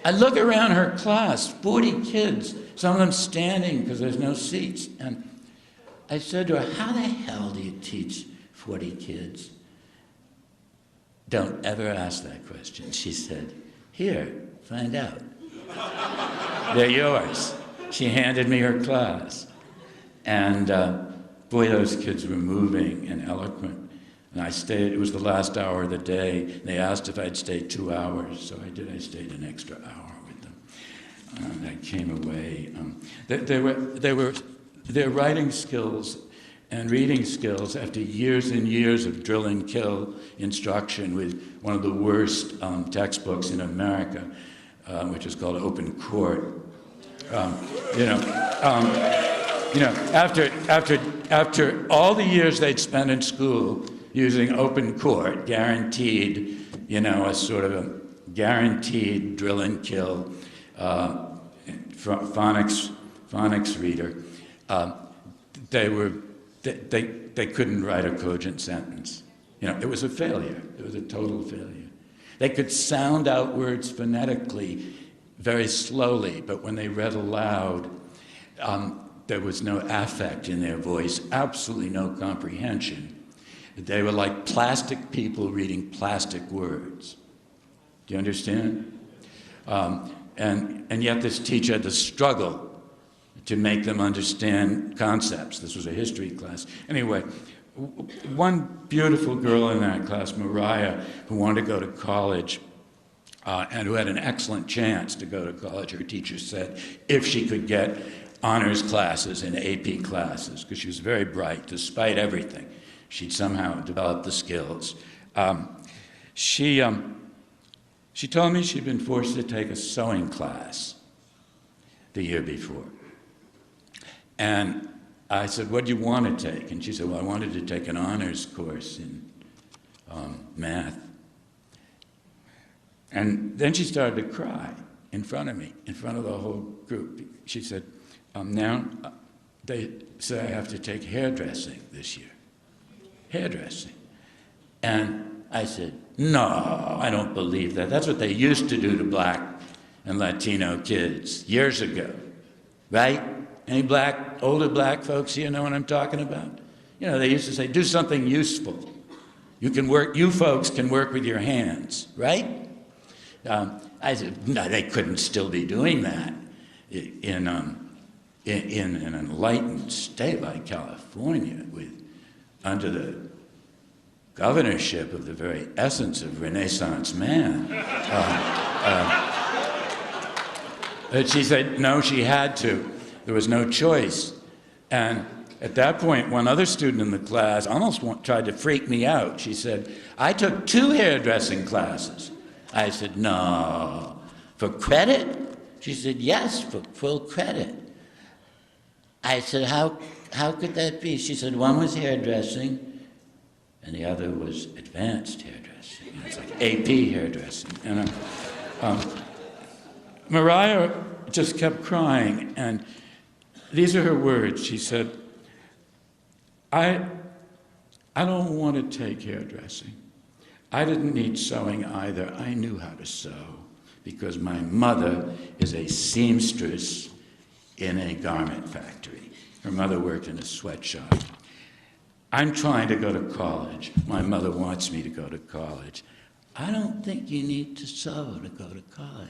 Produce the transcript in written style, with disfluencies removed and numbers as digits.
I look around her class, 40 kids, some of them standing because there's no seats. And I said to her, how the hell do you teach 40 kids? Don't ever ask that question. She said, here, find out. They're yours. She handed me her class. And boy, those kids were moving and eloquent. And I stayed, it was the last hour of the day. They asked if I'd stay 2 hours, so I did. I stayed an extra hour with them. I came away. Their writing skills and reading skills, after years and years of drill and kill instruction with one of the worst textbooks in America, which is called Open Court. After all the years they'd spent in school using Open Court, guaranteed, a sort of a guaranteed drill and kill phonics reader, they couldn't write a cogent sentence. It was a failure. It was a total failure. They could sound out words phonetically very slowly, but when they read aloud, there was no affect in their voice, absolutely no comprehension. They were like plastic people reading plastic words. Do you understand? And yet this teacher had to struggle to make them understand concepts. This was a history class. Anyway, one beautiful girl in that class, Mariah, who wanted to go to college and who had an excellent chance to go to college, her teacher said, if she could get honors classes and AP classes, because she was very bright, despite everything. She'd somehow developed the skills. She told me she'd been forced to take a sewing class the year before. And I said, what do you want to take? And she said, well, I wanted to take an honors course in math. And then she started to cry in front of me, in front of the whole group. She said, now they say I have to take hairdressing this year. Hairdressing. And I said, no, I don't believe that. That's what they used to do to black and Latino kids years ago, right? Any older black folks here know what I'm talking about? They used to say, do something useful. You folks can work with your hands, right? I said, no, they couldn't still be doing that in an enlightened state like California, under the governorship of the very essence of Renaissance man. But she said, no, she had to. There was no choice. And at that point, one other student in the class almost tried to freak me out. She said, I took 2 hairdressing classes. I said, no. For credit? She said, yes, for full credit. I said, how could that be? She said, one was hairdressing, and the other was advanced hairdressing. It's like AP hairdressing. And Mariah just kept crying, and these are her words. She said, I don't want to take hairdressing. I didn't need sewing either. I knew how to sew because my mother is a seamstress in a garment factory. Her mother worked in a sweatshop. I'm trying to go to college. My mother wants me to go to college. I don't think you need to sew to go to college.